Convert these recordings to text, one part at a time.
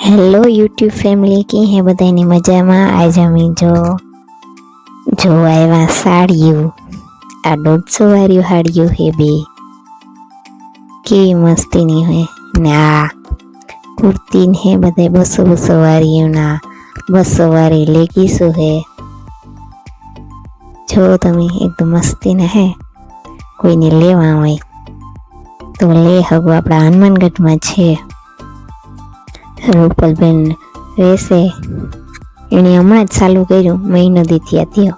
Hello YouTube family की है बधाई मजा में आज अमी जो आया साड़ियों आ 150 वाली साड़ियों है बे के मस्ती नहीं है ने आ कुर्ती है बधाई 200 वाली ना 200 वाली लेगीसो है जो तमे एकदम मस्ती ना है कोई ने लेवा होय तो ले हगो आपड़ा हनुमानगढ़ में छे રૂપલબેન રહેશે એણે હમણાં જ ચાલુ કર્યું મહિનો દી થયો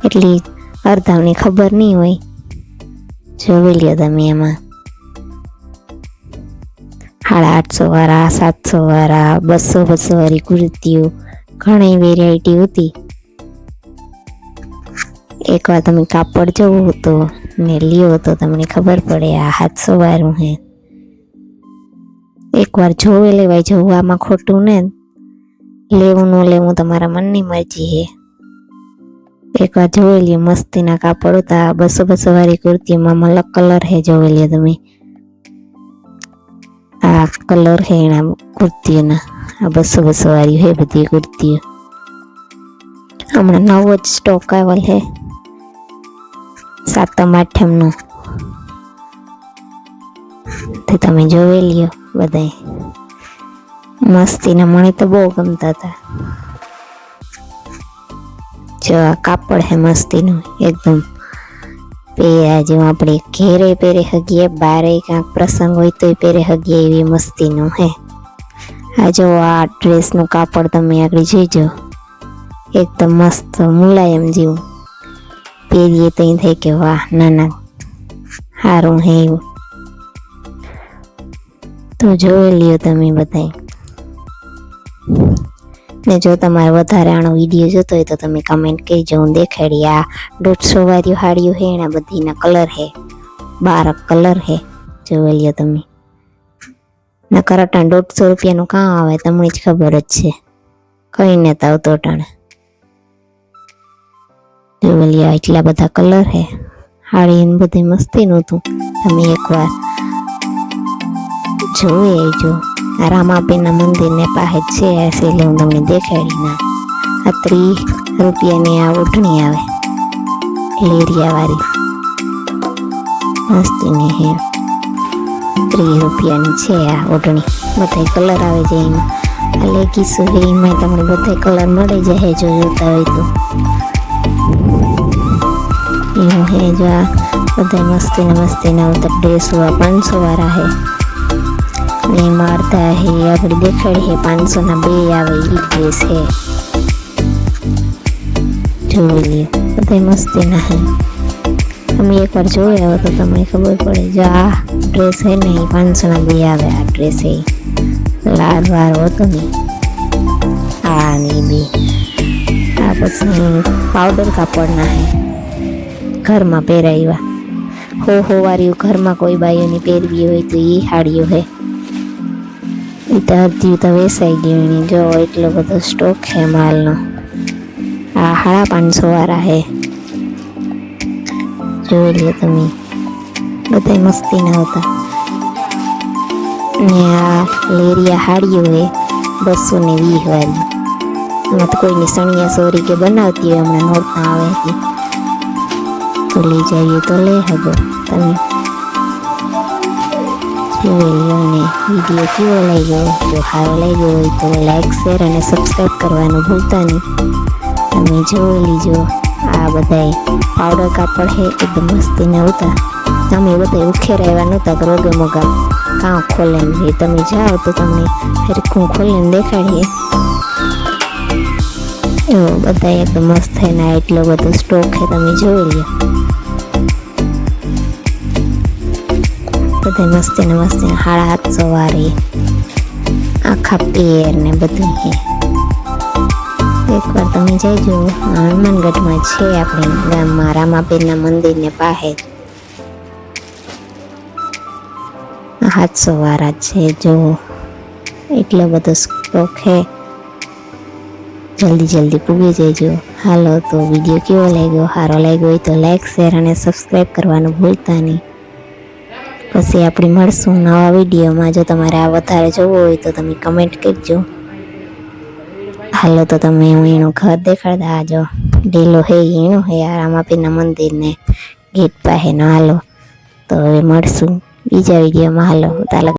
એટલી અર્ધાવની ખબર નહીં હોય જોઈ લ્યો તમે એમાં 850 વાળા 700 વાળા 200 વાળી કુર્તીઓ ઘણી વેરાયટી હતી એકવાર તમે કાપડ જોવો તો ને લ્યો તો તમને ખબર પડે આ 700 વાળું હે एक बार जोवे लेवाय जोवामां खोटुं ने लेवुं न लेवुं तमारा मननी मरजी है। एक बार जोई लियो मस्तीना कापड़ होता 200 वाली कुर्ती में अलग कलर है जोई लियो तमे आ कलर है एना कुर्ती ना आ 200 वाली है बधी कुर्ती हमणे नवो ज स्टॉक आवेल है 7-8 नो तो तमे जोई लियो बधाई मस्ती ना मने तो बहुत गमता था जो आ कापड़ है मस्ती नु एकदम पेरा जो आपणे घेरे पेरे हगीए बारे क्या प्रसंग होय तो पेरे हगीए एवी मस्ती नु है। आ जो आ ड्रेस नु कापड़ तमे आगळ जोईजो एकदम मस्त मुलायम जेवुं पेरीए तो थाय के वाह ना ना हारुं है एवुं तो जोई लियो तमे बधाई ने जो तमारे वधारे आनो विडियो जोतो होय तो तमे कमेंट करजो हूँ देखाड़ी आ 150 वाली साड़ियों है एना बधीना कलर है 12 कलर है जोई लियो तमे नकर अटाण 150 रुपया नु कां आवे तमने ज खबर ज छे कई ने तो आवतो अटाणे जोई लियो एटला बधा कलर है साड़ी ने बधी मस्ती नु तू तमे एकवार जोए जो रामापीना मंदिर ने पाहे छे ऐसे ले तमने देखाड़ी ना 30 रुपया ने आ ओढ़णी आवे लेरिया वाली मस्ती ने है 30 रुपया नी छे आ ओढ़णी बधाय कलर आवे जे एमां आ लेगीसो है एमां तमने बधाय कलर मळी जाय जो जोता होय तो एवुं है जो आ बधाय मस्ती ना उतर ड्रेस 500 वाला है ने मारता है अपनी देखाड़ी है 500 ना 2 आवे ई ड्रेस है जोई लियो बधाय मस्ती ना है हम एक बार जोया हो तो तमने खबर पड़े जो आ ड्रेस है नहीं 500 ना 2 आवे आ ड्रेस है लाल वार हो तो नहीं आ नहीं भी आ बस पाउडर कापड़ ना है घर में पहरावा हो वारी घर में कोई बाईओ ने पहरवी हो तो ये साड़ियों है अर्धी तो वेसाई गई जो एटलो बधो स्टॉक है माल नो आ 550 वाला है जोई लियो तमे बधाय मस्ती ना होता ने आ लेरिया साड़ियों है 220 वाली एम तो कोई सणिया सोरी के बनावती है हमने नोरता आवे थी तो ले जाइए तो ले हगो तमे वीडियो केवो लाग्यो जो सारो लाग्यो होय तो लाइक शेर और सब्सक्राइब करवानुं भूलता नहीं तमे जोई लीजो आ बधाय पाउडर कापड़ है एकदम मस्ती ना होता तमे बधाय उखेराव्या नहोता रोगे मोगा कां खोले रे तमे जाओ तो तमने हरखुं खोलीने देखाड़ीए एवो बधाय एकदम मस्त है ना एटलो बधो स्टॉक है तमे जोई लो बधाय मस्ती ने 750 वाली आखा पेर ने बधुं है एक बार तमे जाइजो हनुमानगढ़ में छे आपणे गाम में रामापीरना मंदिर ने पाहे 700 वाला छे जो एटलो बधो स्टॉक है जल्दी पूगी जाइजो। हालो तो विडियो केवो लाग्यो सारो लाग्यो होय तो लाइक शेर और सब्सक्राइब करवानुं भूलता नहीं। પછી આપણે મળશું નવા વિડીયોમાં. જો તમારે આ વધારે જોવું હોય તો તમે કમેન્ટ કરજો. હાલો તો તમે હું એનું ઘર દેખાડતા. આ જો ઢીલો હે એનું હે રામાપીરના મંદિરને ગેટ પાસે. હાલો તો હવે મળશું બીજા વિડીયોમાં. હાલો તાલા